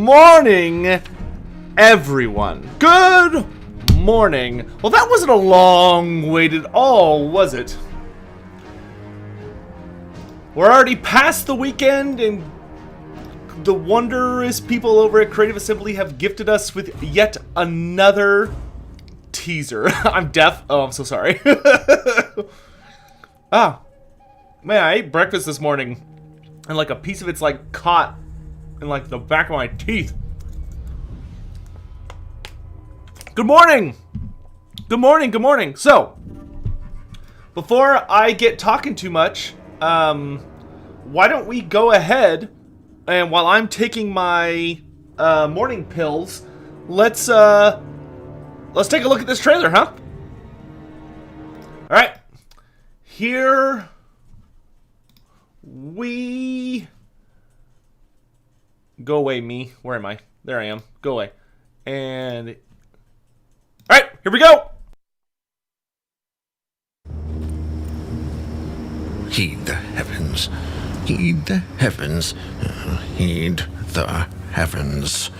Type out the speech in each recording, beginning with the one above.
morning, everyone. Good morning. Well, that wasn't a long wait at all, was it? We're already past the weekend, and the wondrous people over at Creative Assembly have gifted us with yet another teaser. I'm deaf. Oh, I'm so sorry. Man, I ate breakfast this morning, and like a piece of it's like caught in like the back of my teeth. Good morning! Good morning, good morning. So, before I get talking too much, why don't we go ahead, and while I'm taking my morning pills, let's take a look at this trailer, huh? Alright. Here we... Go away, me. Where am I? There I am. Go away. And... Alright, here we go! Heed the heavens. Heed the heavens. Heed the heavens.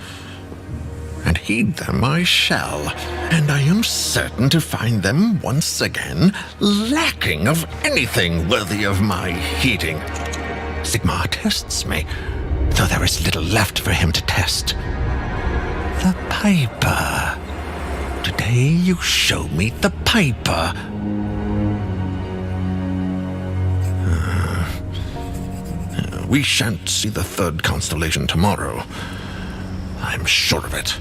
And heed them I shall, and I am certain to find them once again lacking of anything worthy of my heeding. Sigmar tests me, though there is little left for him to test. The Piper. Today you show me the Piper. We shan't see the third constellation tomorrow. I'm sure of it.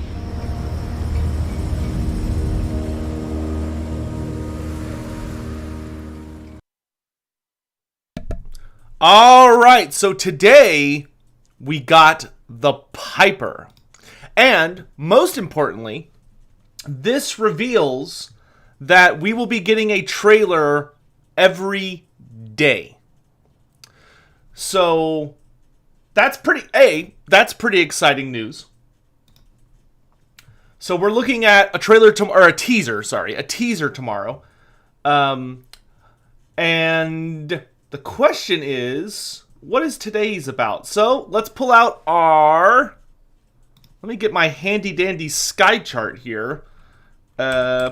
Alright, so today we got the Piper. And, most importantly, this reveals that we will be getting a trailer every day. So, that's pretty exciting news. So we're looking at a trailer a teaser tomorrow. And the question is, what is today's about? So, let's pull out let me get my handy dandy sky chart here. Companion.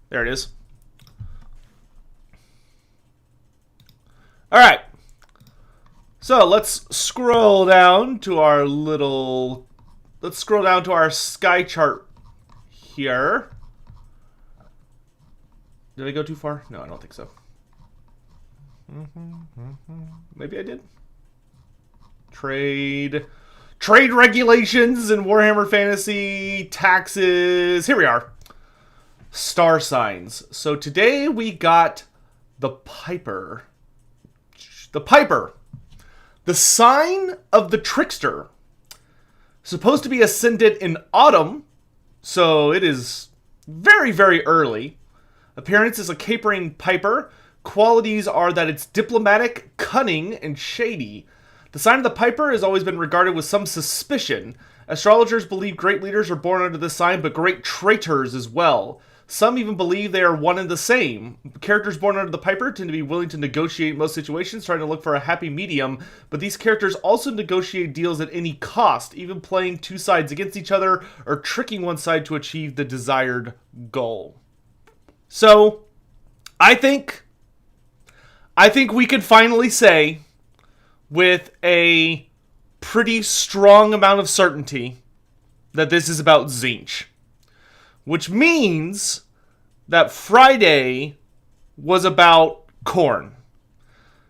There it is. All right. So let's scroll down to our sky chart here. Did I go too far? No, I don't think so. Maybe I did. Trade regulations in Warhammer Fantasy, taxes. Here we are. Star signs. So today we got the Piper. The Piper. The sign of the trickster. Supposed to be ascended in autumn, so it is very, very early. Appearance is a capering piper. Qualities are that it's diplomatic, cunning, and shady. The sign of the Piper has always been regarded with some suspicion. Astrologers believe great leaders are born under this sign, but great traitors as well. Some even believe they are one and the same. Characters born under the Piper tend to be willing to negotiate most situations, trying to look for a happy medium, but these characters also negotiate deals at any cost, even playing two sides against each other or tricking one side to achieve the desired goal. So, I think we can finally say, with a pretty strong amount of certainty, that this is about Tzeentch. Which means that Friday was about Khorne.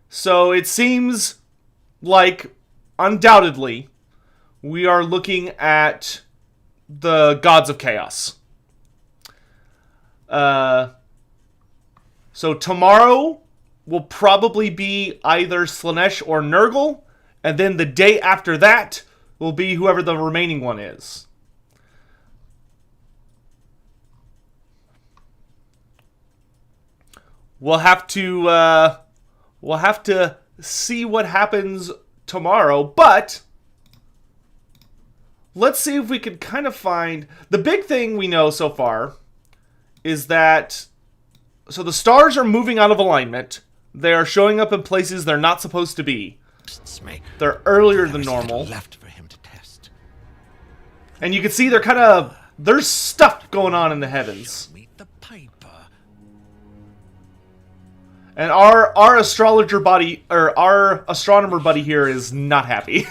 So it seems like, undoubtedly, we are looking at the Gods of Chaos. So tomorrow will probably be either Slaanesh or Nurgle, and then the day after that will be whoever the remaining one is. We'll have to see what happens tomorrow, but let's see if we can kind of find... The big thing we know so far is that... So the stars are moving out of alignment. They are showing up in places they're not supposed to be. They're earlier than normal. Left for him to test. And you can see they're kind of... There's stuff going on in the heavens. Meet the piper. And our astrologer buddy, or our astronomer buddy here is not happy.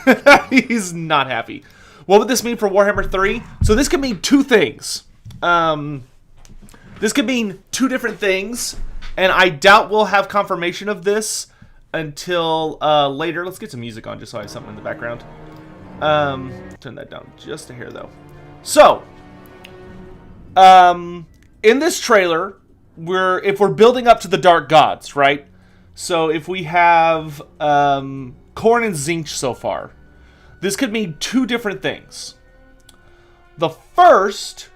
He's not happy. What would this mean for Warhammer 3? So this could mean two things. This could mean two different things, and I doubt we'll have confirmation of this until later. Let's get some music on just so I have something in the background. Turn that down just a hair, though. So, in this trailer... if we're building up to the Dark Gods, right? So if we have Khorne and Tzeentch so far, this could mean two different things. The first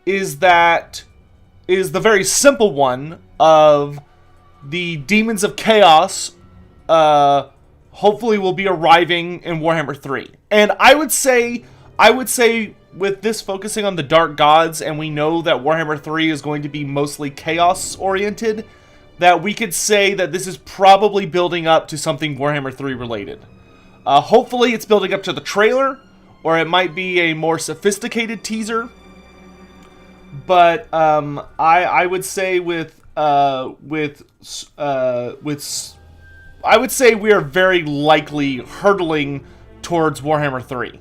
is the very simple one of the Demons of Chaos hopefully will be arriving in Warhammer 3. And I would say with this focusing on the Dark Gods, and we know that Warhammer 3 is going to be mostly chaos-oriented, that we could say that this is probably building up to something Warhammer 3 related. Hopefully it's building up to the trailer, or it might be a more sophisticated teaser. But I would say I would say we are very likely hurtling towards Warhammer 3.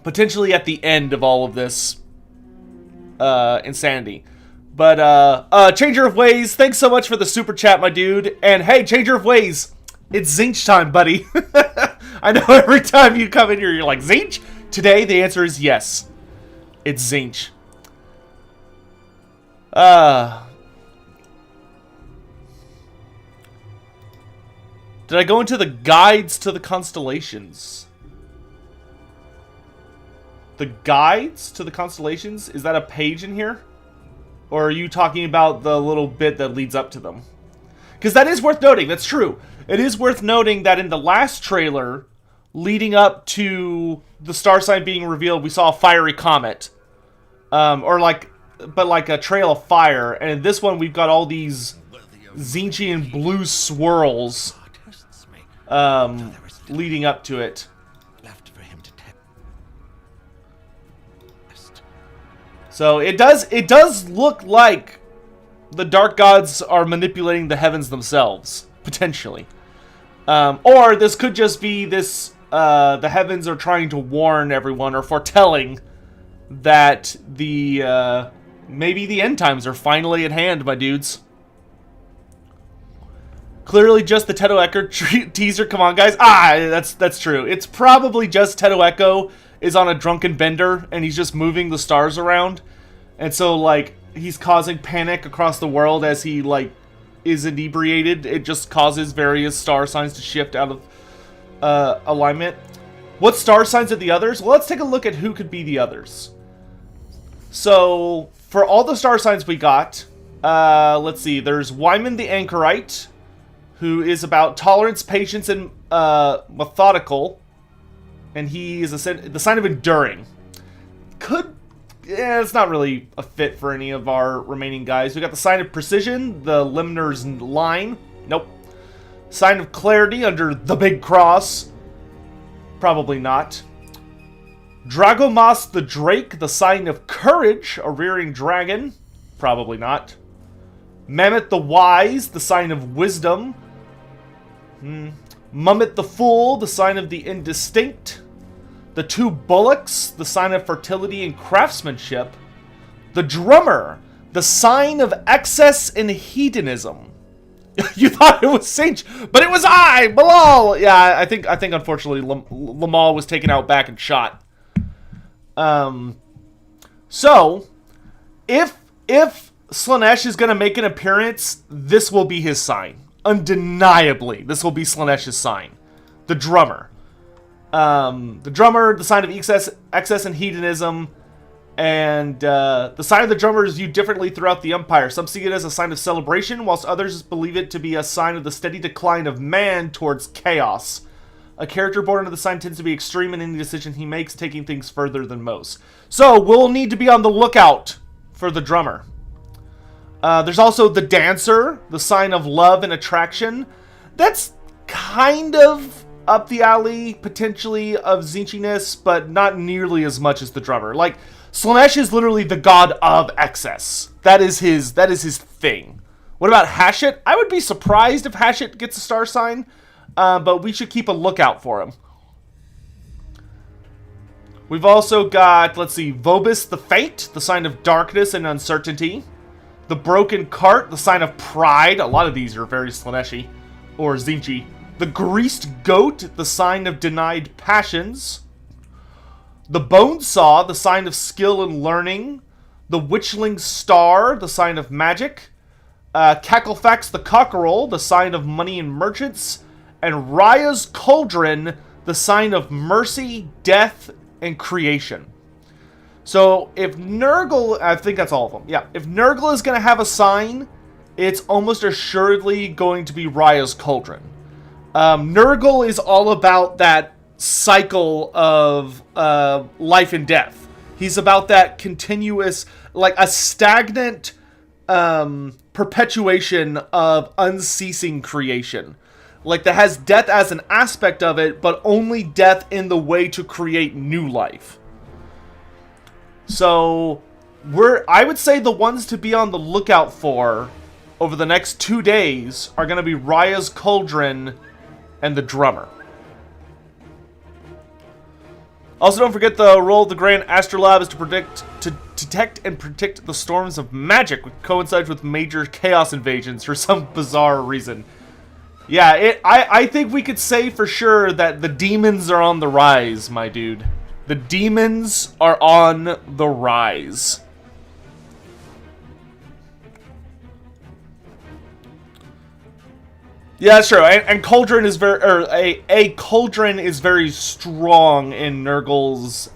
Potentially at the end of all of this insanity. But, Changer of Ways, thanks so much for the super chat, my dude. And hey, Changer of Ways, it's Tzeentch time, buddy. I know every time you come in here, you're like, Tzeentch? Today, the answer is yes. It's Tzeentch. Did I go into the guides to the constellations? The guides to the constellations? Is that a page in here? Or are you talking about the little bit that leads up to them? Because that is worth noting. That's true. It is worth noting that in the last trailer, leading up to the star sign being revealed, we saw a fiery comet. But like a trail of fire. And in this one, we've got all these Tzeentchian blue swirls leading up to it. So it does look like the Dark Gods are manipulating the heavens themselves, potentially. Or this could just be this, the heavens are trying to warn everyone or foretelling that maybe the end times are finally at hand, my dudes. Clearly just the Teto Echo teaser, come on guys. That's true. It's probably just Teto Echo is on a drunken bender, and he's just moving the stars around. And so, like, he's causing panic across the world as he, like, is inebriated. It just causes various star signs to shift out of alignment. What star signs are the others? Well, let's take a look at who could be the others. So, for all the star signs we got, let's see. There's Wyman the Anchorite, who is about tolerance, patience, and methodical. And he is the sign of enduring. It's not really a fit for any of our remaining guys. We got the sign of precision, the Limner's line. Nope. Sign of clarity under the big cross. Probably not. Dragomos the Drake, the sign of courage, a rearing dragon. Probably not. Mammoth the Wise, the sign of wisdom. Mummet the Fool, the sign of the indistinct. The two Bullocks, the sign of fertility and craftsmanship. The Drummer, the sign of excess and hedonism. You thought it was Tzeentch, but it was I, Bilal. Yeah, I think unfortunately Lamal was taken out back and shot. So if Slaanesh is gonna make an appearance, this will be his sign. Undeniably, this will be Slaanesh's sign. The Drummer. The Drummer, the sign of excess and hedonism, and the sign of the Drummer is viewed differently throughout the Empire. Some see it as a sign of celebration, whilst others believe it to be a sign of the steady decline of man towards chaos. A character born under the sign tends to be extreme in any decision he makes, taking things further than most. So we'll need to be on the lookout for the drummer. There's also the dancer, the sign of love and attraction. That's kind of up the alley, potentially, of Tzeentchiness, but not nearly as much as the drummer. Like, Slaanesh is literally the god of excess. That is his thing. What about Hashit? I would be surprised if Hashit gets a star sign, but we should keep a lookout for him. We've also got, let's see, Vobis the Fate, the sign of darkness and uncertainty. The Broken Cart, the sign of pride. A lot of these are very Slaaneshi, or Tzeentch. The Greased Goat, the sign of denied passions. The Bone Saw, the sign of skill and learning. The Witchling Star, the sign of magic. Cacklefax the Cockerel, the sign of money and merchants. And Raya's Cauldron, the sign of mercy, death, and creation. So if Nurgle, I think that's all of them. Yeah, if Nurgle is going to have a sign, it's almost assuredly going to be Raya's Cauldron. Nurgle is all about that cycle of life and death. He's about that continuous, like a stagnant perpetuation of unceasing creation. Like that has death as an aspect of it, but only death in the way to create new life. So I would say the ones to be on the lookout for over the next 2 days are going to be Raya's Cauldron and the drummer. Also, don't forget the role of the Grand Astrolabe is to detect and predict the storms of magic, which coincides with major chaos invasions for some bizarre reason. Yeah, I think we could say for sure that the demons are on the rise, my dude. The demons are on the rise. Yeah, that's true. And Cauldron is a Cauldron is very strong in Nurgle's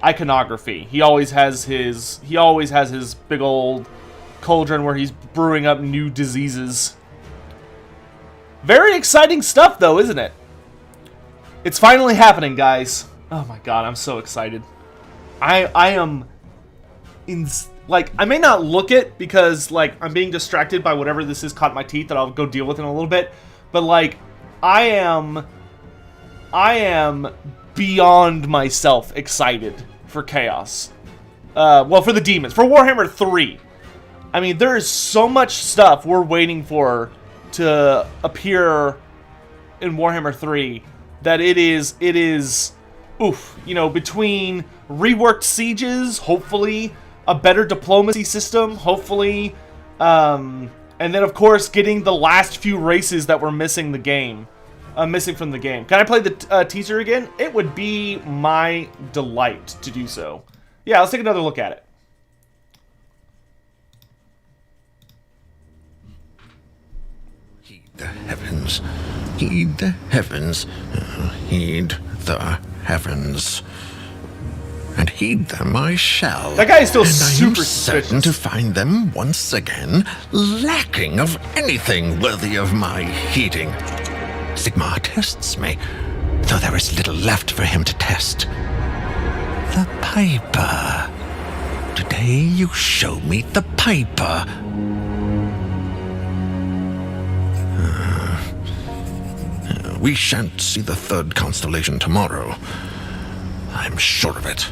iconography. He always has his big old cauldron where he's brewing up new diseases. Very exciting stuff, though, isn't it? It's finally happening, guys. Oh my god, I'm so excited. I am like, I may not look it because, like, I'm being distracted by whatever this is caught my teeth that I'll go deal with in a little bit. But, like, I am beyond myself excited for Chaos. Well, for the demons. For Warhammer 3. I mean, there is so much stuff we're waiting for to appear in Warhammer 3 that it is, oof, you know, between reworked sieges, hopefully, a better diplomacy system, hopefully, and then, of course, getting the last few races that were missing from the game. Can I play the teaser again? It would be my delight to do so. Yeah, let's take another look at it. Heed the heavens. Heed the heavens. Heed the heavens. And heed them I shall. That guy is still and super I am certain to find them once again lacking of anything worthy of my heeding. Sigmar tests me, though there is little left for him to test. The Piper. Today you show me the Piper. We shan't see the third constellation tomorrow. I'm sure of it.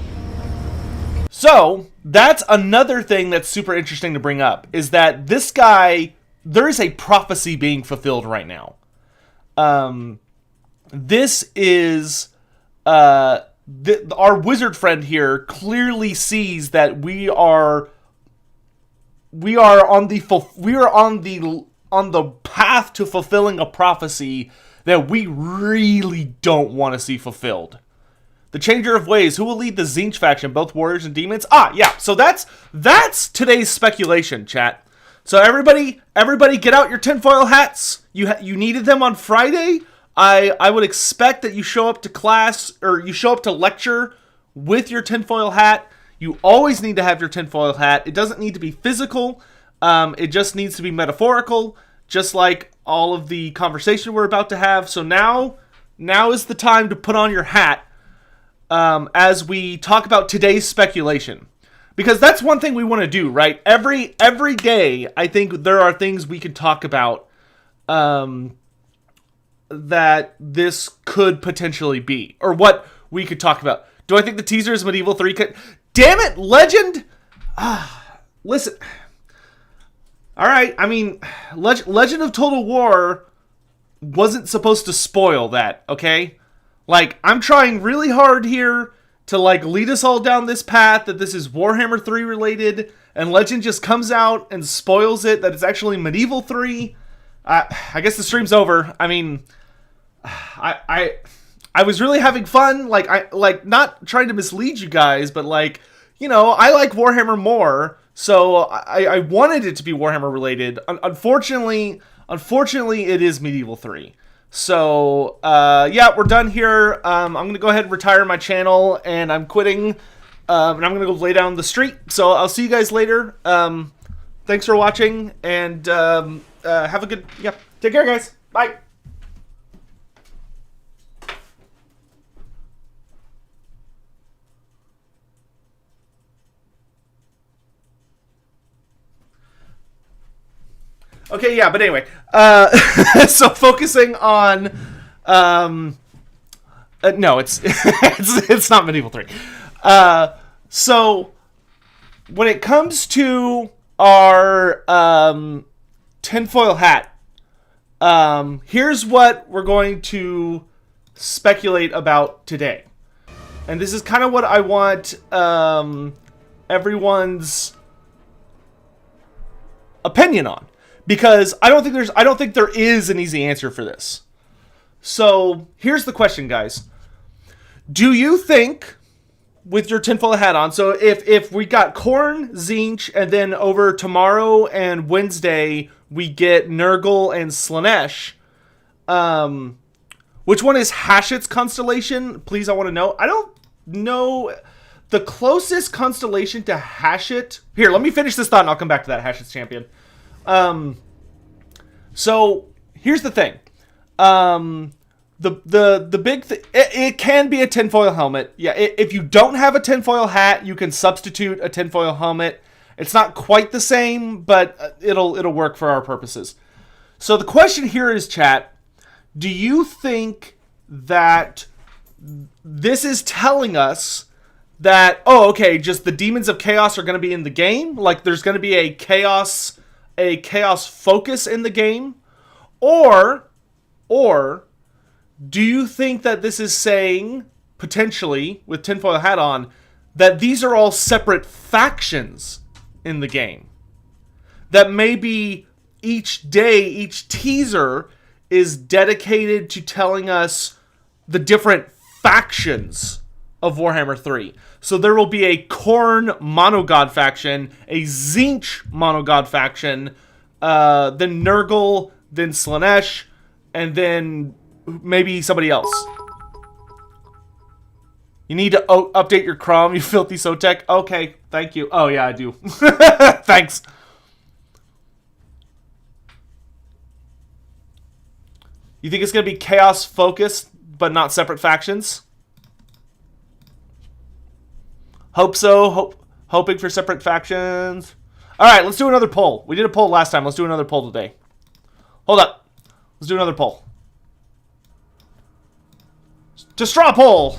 So, that's another thing that's super interesting to bring up, is that this guy, there is a prophecy being fulfilled right now. This is, our wizard friend here clearly sees that we are on the path to fulfilling a prophecy that we really don't want to see fulfilled. The Changer of Ways. Who will lead the Tzeentch faction? Both warriors and demons? Ah, yeah. So that's today's speculation, chat. So everybody get out your tinfoil hats. You needed them on Friday. I would expect that you show up to class, or you show up to lecture with your tinfoil hat. You always need to have your tinfoil hat. It doesn't need to be physical. It just needs to be metaphorical, just like all of the conversation we're about to have. So now, now is the time to put on your hat as we talk about today's speculation. Because that's one thing we want to do, right? Every day, I think there are things we could talk about that this could potentially be. Or what we could talk about. Do I think the teaser is Medieval 3? Damn it, Legend! Listen. Alright, I mean, Legend of Total War wasn't supposed to spoil that, okay? Like, I'm trying really hard here to, like, lead us all down this path that this is Warhammer 3 related, and Legend just comes out and spoils it, that it's actually Medieval 3. I guess the stream's over. I mean, I was really having fun, like, not trying to mislead you guys, but, like, you know, I like Warhammer more, so I wanted it to be Warhammer related. Unfortunately, it is Medieval 3. So, yeah, we're done here. I'm going to go ahead and retire my channel, and I'm quitting, and I'm going to go lay down the street. So I'll see you guys later. Thanks for watching, and have a good, yeah, take care, guys. Bye. Okay, yeah, but anyway, so focusing on, no, it's it's not Medieval 3. So when it comes to our tinfoil hat, here's what we're going to speculate about today, and this is kind of what I want everyone's opinion on. Because I don't think there is an easy answer for this. So here's the question, guys. Do you think, with your tinfoil hat on, so if we got Khorne, Tzeentch, and then over tomorrow and Wednesday we get Nurgle and Slaanesh, which one is Hashit's constellation? Please, I want to know. I don't know the closest constellation to Hashit. Here, let me finish this thought and I'll come back to that. Hashit's champion. So here's the thing. The big thing, it can be a tinfoil helmet. Yeah, if you don't have a tinfoil hat, you can substitute a tinfoil helmet. It's not quite the same, but it'll work for our purposes. So the question here is, chat, do you think that this is telling us that, oh, okay, just the Demons of Chaos are going to be in the game? Like, there's going to be a chaos focus in the game? Or do you think that this is saying, potentially, with tinfoil hat on, that these are all separate factions in the game? That maybe each day, each teaser is dedicated to telling us the different factions of Warhammer 3. So there will be a Khorne Monogod faction, a Tzeentch Monogod faction, then Nurgle, then Slaanesh, and then maybe somebody else. You need to update your Chrome, you filthy Sotek. Okay, thank you. Oh yeah, I do. Thanks. You think it's going to be chaos focused, but not separate factions? Hope so. Hoping for separate factions. Alright, let's do another poll. We did a poll last time. Let's do another poll today. Hold up. Let's do another poll. To straw poll.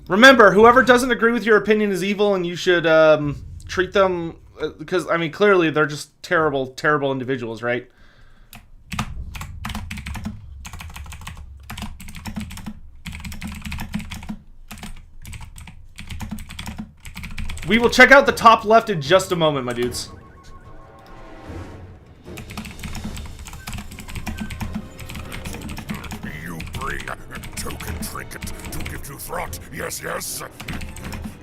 Remember, whoever doesn't agree with your opinion is evil, and you should treat them... because, I mean, clearly they're just terrible, terrible individuals, right? We will check out the top left in just a moment, my dudes. You bring a token trinket to give to Throt. Yes, yes.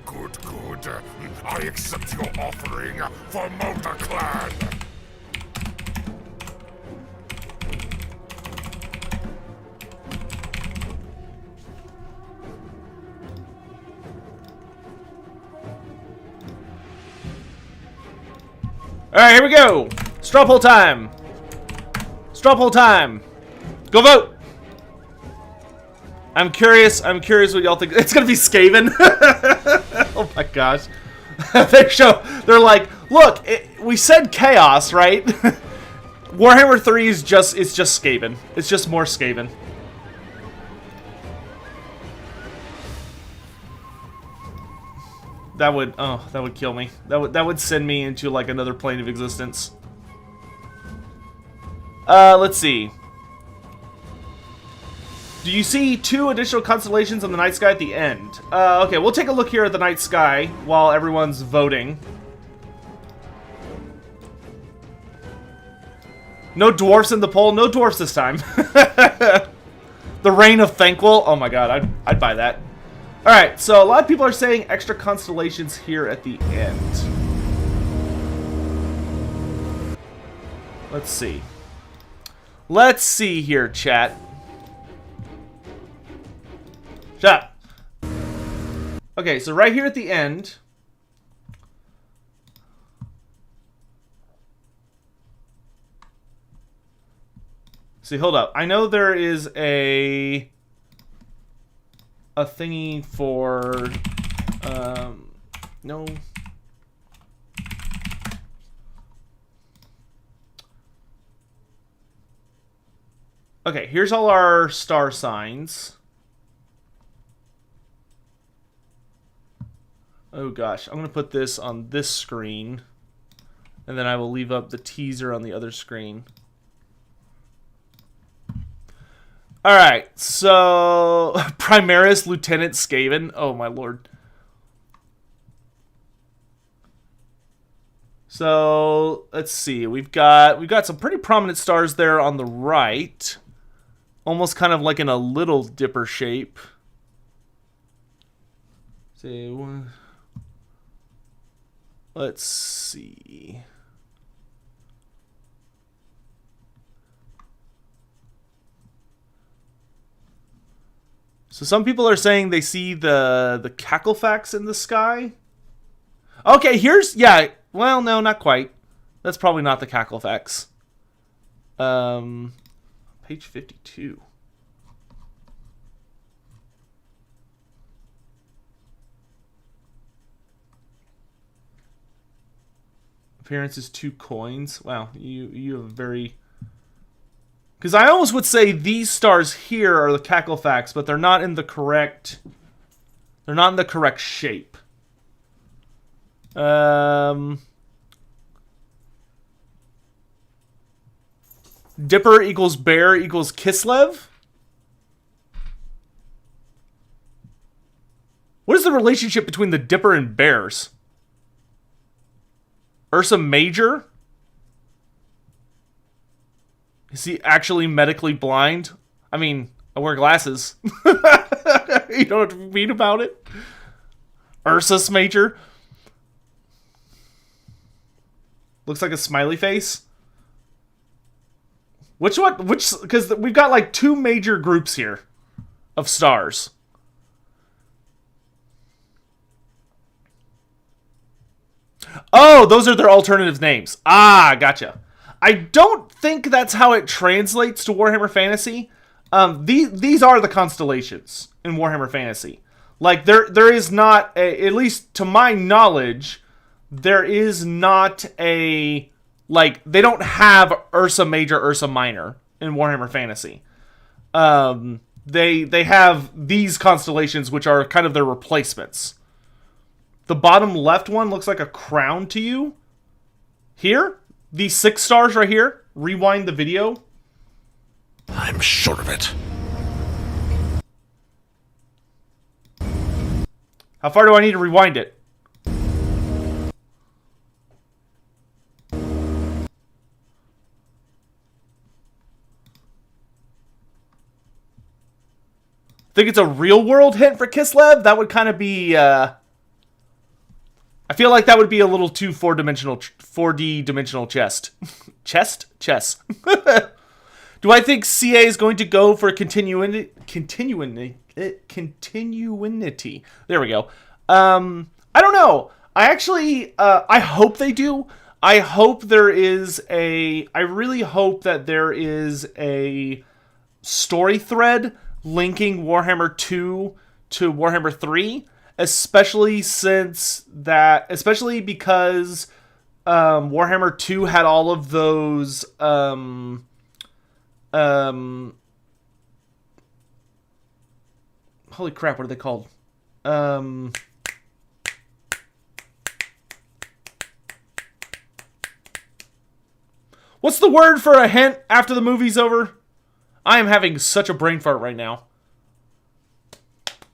Good, good. I accept your offering for Motor Clan. Alright, here we go. Straw poll time. Straw poll time. Go vote. I'm curious what y'all think. It's gonna be Skaven. Oh my gosh. They're like, look, we said chaos, right? Warhammer 3 is just Skaven. It's just more Skaven. That would kill me. That would send me into like another plane of existence. Let's see. Do you see 2 additional constellations on the night sky at the end? Okay, we'll take a look here at the night sky while everyone's voting. No dwarfs in the poll. No dwarfs this time. The Reign of Thankful. Oh my god, I'd buy that. Alright, so a lot of people are saying extra constellations here at the end. Let's see. Let's see here, chat. Shut up. Okay, so right here at the end. See, hold up. I know there is a thingy for no. Okay, here's all our star signs. Oh gosh, I'm going to put this on this screen, and then I will leave up the teaser on the other screen. Alright, so Primaris Lieutenant Skaven. Oh my lord. So let's see. We've got some pretty prominent stars there on the right. Almost kind of like in a little dipper shape. Let's see. So some people are saying they see the Cacklefax in the sky. Okay, here's, yeah, well, no, not quite. That's probably not the Cacklefax. Page 52. Appearance is 2 coins. Wow, you have a very... Because I almost would say these stars here are the Cacklefax, but they're not in the correct... They're not in the correct shape. Dipper equals bear equals Kislev? What is the relationship between the Dipper and bears? Ursa Major? Is he actually medically blind? I mean, I wear glasses. You know what I mean about it? Ursus Major? Looks like a smiley face. Which one? Which? Because we've got like 2 major groups here of stars. Oh, those are their alternative names. Ah, gotcha. I don't think that's how it translates to Warhammer Fantasy. These are the constellations in Warhammer Fantasy. Like, there is not, at least to my knowledge, there is not a, like, they don't have Ursa Major, Ursa Minor in Warhammer Fantasy. They have these constellations, which are kind of their replacements. The bottom left one looks like a crown to you. Here, these 6 stars right here. Rewind the video. I'm sure of it. How far do I need to rewind it? Think it's a real world hint for Kislev? That would kind of be, I feel like that would be a little too 4D dimensional chess. Chess? Do I think CA is going to go for continuity? There we go. I don't know. I actually, I hope they do. I hope there is I really hope that there is a story thread linking Warhammer 2 to Warhammer 3, especially because Warhammer 2 had all of those holy crap, what are they called? What's the word for a hint after the movie's over? I am having such a brain fart right now.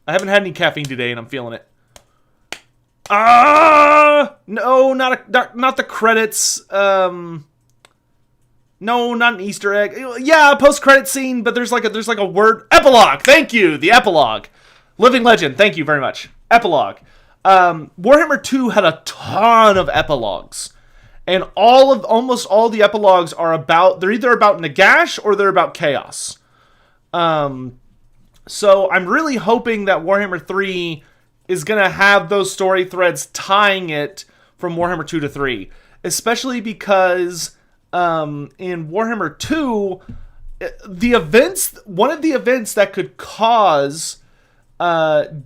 I haven't had any caffeine today and I'm feeling it. No, not the credits. No, not an Easter egg. Yeah, post-credit scene, but there's like a word. Epilogue. Thank you. The epilogue. Living Legend. Thank you very much. Epilogue. Warhammer 2 had a ton of epilogues. And almost all the epilogues are they're either about Nagash or they're about Chaos. So I'm really hoping that Warhammer 3 is going to have those story threads tying it from Warhammer 2 to 3. Especially because in Warhammer 2, one of the events that could cause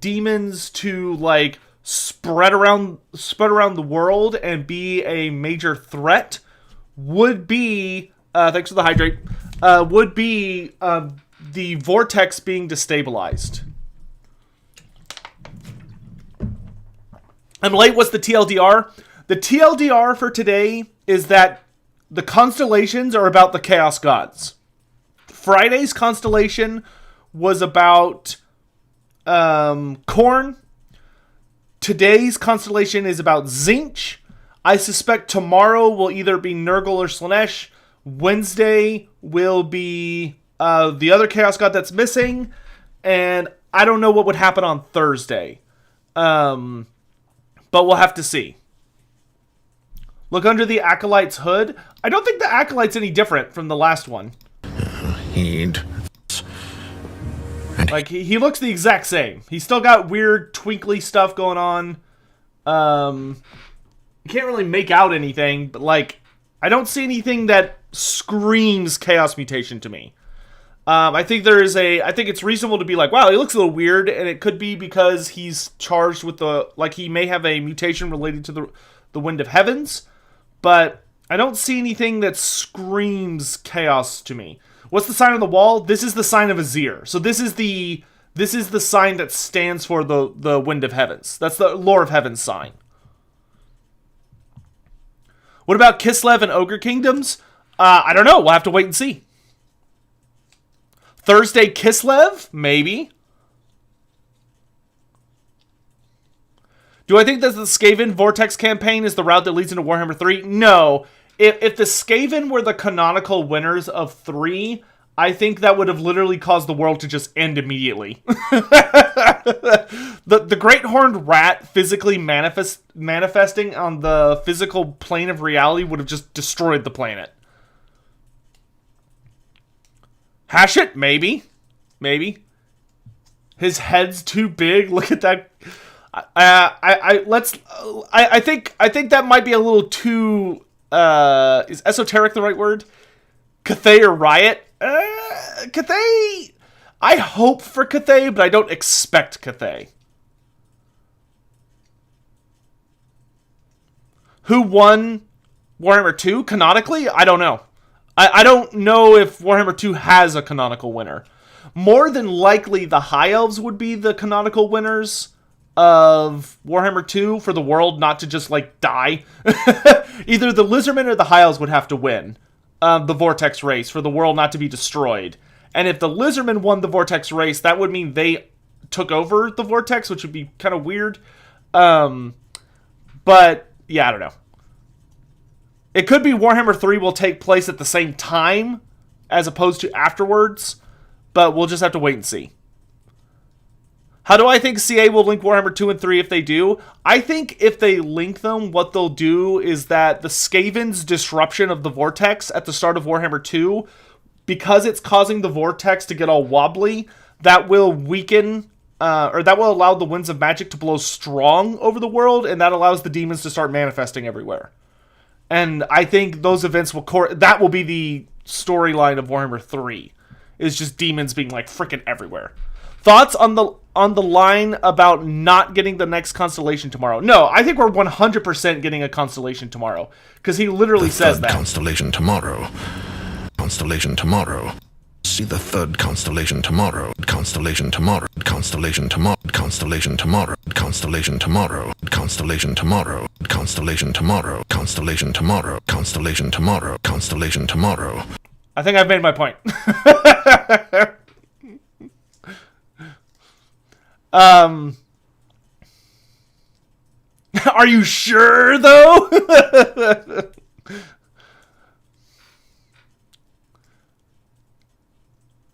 demons to like spread around the world and be a major threat would be thanks for the hydrate, would be the vortex being destabilized. I'm late. What's the TLDR? The TLDR for today is that the constellations are about the Chaos Gods. Friday's constellation was about Khorne. Today's constellation is about Tzeentch. I suspect tomorrow will either be Nurgle or Slaanesh. Wednesday will be the other Chaos God that's missing. And I don't know what would happen on Thursday. But we'll have to see. Look under the Acolyte's hood. I don't think the Acolyte's any different from the last one. Heed. Like, he looks the exact same. He's still got weird, twinkly stuff going on. You can't really make out anything, but, like, I don't see anything that screams Chaos Mutation to me. I think it's reasonable to be like, wow, he looks a little weird, and it could be because he's charged with he may have a mutation related to the Wind of Heavens, but I don't see anything that screams Chaos to me. What's the sign on the wall? This is the sign of Azir. So this is the sign that stands for the Wind of Heavens. That's the Lore of Heavens sign. What about Kislev and Ogre Kingdoms? I don't know. We'll have to wait and see. Thursday Kislev? Maybe. Do I think that the Skaven Vortex campaign is the route that leads into Warhammer 3? No. If the Skaven were the canonical winners of 3, I think that would have literally caused the world to just end immediately. The Great Horned Rat physically manifesting on the physical plane of reality would have just destroyed the planet. Hashit? Maybe. Maybe. His head's too big. Look at that. I think that might be a little too... is esoteric the right word? Cathay or Riot? Cathay... I hope for Cathay, but I don't expect Cathay. Who won Warhammer 2 canonically? I don't know. I don't know if Warhammer 2 has a canonical winner. More than likely, the High Elves would be the canonical winners of Warhammer 2 for the world not to just, like, die. Either the Lizardmen or the High Elves would have to win the Vortex race for the world not to be destroyed. And if the Lizardmen won the Vortex race, that would mean they took over the Vortex, which would be kind of weird. But, yeah, I don't know. It could be Warhammer 3 will take place at the same time as opposed to afterwards, but we'll just have to wait and see. How do I think CA will link Warhammer 2 and 3 if they do? I think if they link them, what they'll do is that the Skaven's disruption of the Vortex at the start of Warhammer 2, because it's causing the Vortex to get all wobbly, that will weaken, or that will allow the winds of magic to blow strong over the world, and that allows the demons to start manifesting everywhere. And I think those events that will be the storyline of Warhammer 3. Is just demons being like freaking everywhere. Thoughts on the line about not getting the next constellation tomorrow? No, I think we're 100% getting a constellation tomorrow. Because he literally says that. Constellation tomorrow. Constellation tomorrow. See the third constellation tomorrow. Constellation tomorrow. Constellation tomorrow. Constellation tomorrow. Constellation tomorrow. Constellation tomorrow. Constellation tomorrow. Constellation tomorrow. Constellation tomorrow. Constellation tomorrow. I think I've made my point. Are you sure though?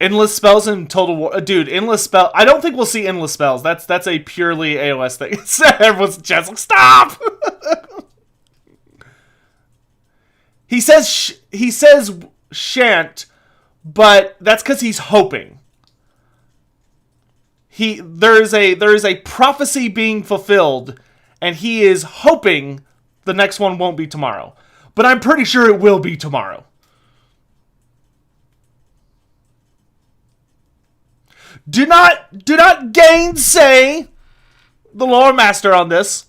Endless spells in Total War, dude. Endless spell. I don't think we'll see endless spells. That's a purely AOS thing. Everyone's just like, stop. He says shan't, but that's because he's hoping. There is a prophecy being fulfilled, and he is hoping the next one won't be tomorrow. But I'm pretty sure it will be tomorrow. Do not gainsay the lore master on this.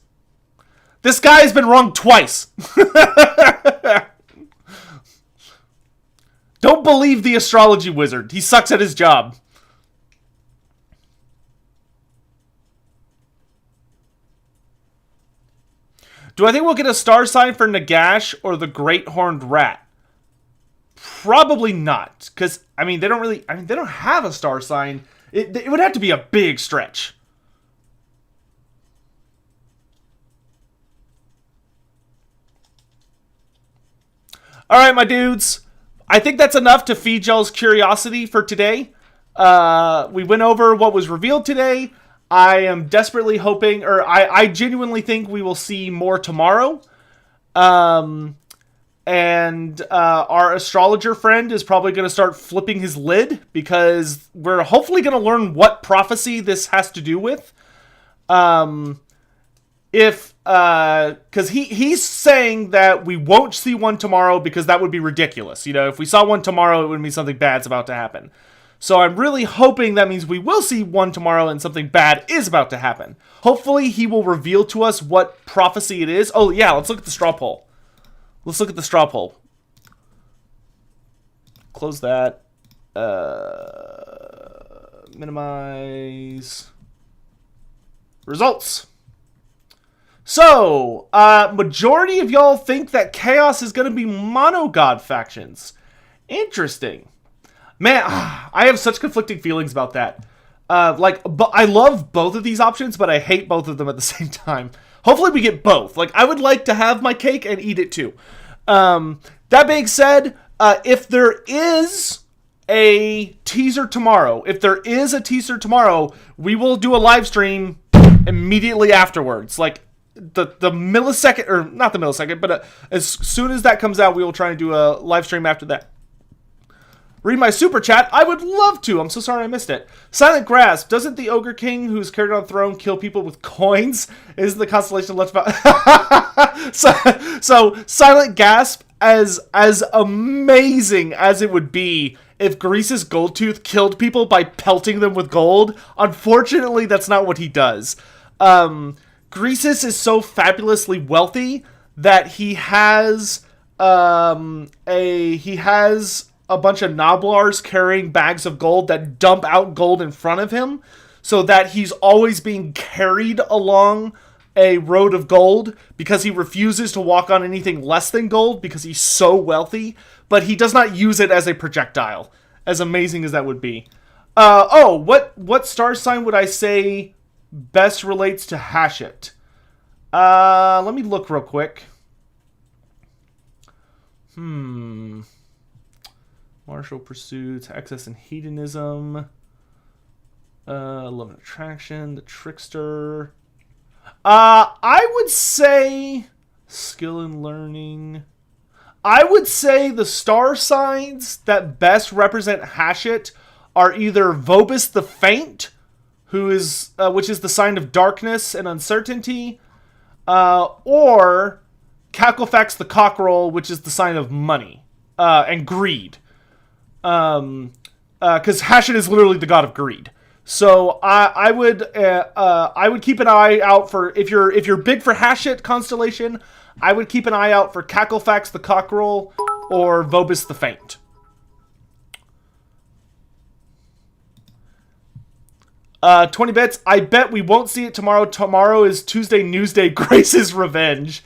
This guy has been wrong twice. Don't believe the astrology wizard. He sucks at his job. Do I think we'll get a star sign for Nagash or the Great Horned Rat? Probably not, because they don't have a star sign. It would have to be a big stretch. All right, my dudes. I think that's enough to feed y'all's curiosity for today. We went over what was revealed today. I am desperately hoping, or I genuinely think we will see more tomorrow. And our astrologer friend is probably going to start flipping his lid because we're hopefully going to learn what prophecy this has to do with. Because he's saying that we won't see one tomorrow because that would be ridiculous. You know, if we saw one tomorrow, it would mean something bad's about to happen. So I'm really hoping that means we will see one tomorrow and something bad is about to happen. Hopefully he will reveal to us what prophecy it is. Oh yeah, let's look at the straw poll. Let's look at the straw poll. Close that. Minimize. Results. So, majority of y'all think that Chaos is going to be Monogod factions. Interesting. Man, I have such conflicting feelings about that. But I love both of these options, but I hate both of them at the same time. Hopefully we get both. I would like to have my cake and eat it too. That being said, if there is a teaser tomorrow, we will do a live stream immediately afterwards. The millisecond, or not the millisecond, but as soon as that comes out, we will try and do a live stream after that. Read my super chat. I would love to. I'm so sorry I missed it. Silent Grasp. Doesn't the Ogre King who's carried on the throne kill people with coins? Is the constellation left about? so Silent Gasp, as amazing as it would be if Grease's Goldtooth killed people by pelting them with gold, unfortunately that's not what he does. Greases is so fabulously wealthy that he has a bunch of Noblars carrying bags of gold that dump out gold in front of him, so that he's always being carried along a road of gold because he refuses to walk on anything less than gold because he's so wealthy, but he does not use it as a projectile, as amazing as that would be. What star sign would I say best relates to Hashit? Let me look real quick. Martial pursuits, excess and hedonism, love and attraction, the trickster. I would say skill and learning. I would say the star signs that best represent Hashit are either Vobis the Faint, which is the sign of darkness and uncertainty, or Cacklefax the cockerel, which is the sign of money and greed. Because Hashit is literally the god of greed. So I would keep an eye out for, if you're big for Hashit constellation, I would keep an eye out for Cacklefax the cockerel or Vobis the faint. $20 bits. I bet we won't see it tomorrow. Tomorrow is Tuesday Newsday, Grace's Revenge.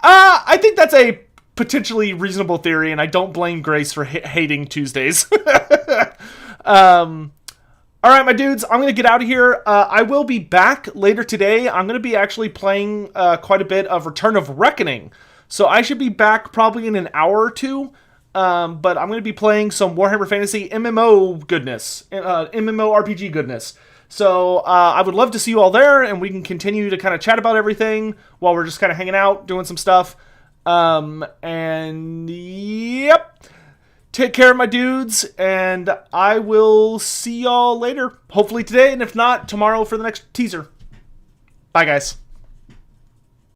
I think that's a potentially reasonable theory, and I don't blame Grace for hating Tuesdays. All right, my dudes, I'm going to get out of here. I will be back later today. I'm going to be actually playing quite a bit of Return of Reckoning. So I should be back probably in an hour or two. But I'm going to be playing some Warhammer Fantasy MMO goodness, MMORPG goodness. So I would love to see you all there, and we can continue to kind of chat about everything while we're just kind of hanging out, doing some stuff. And yep, take care, my dudes, and I will see y'all later. Hopefully today, and if not, tomorrow for the next teaser. Bye, guys.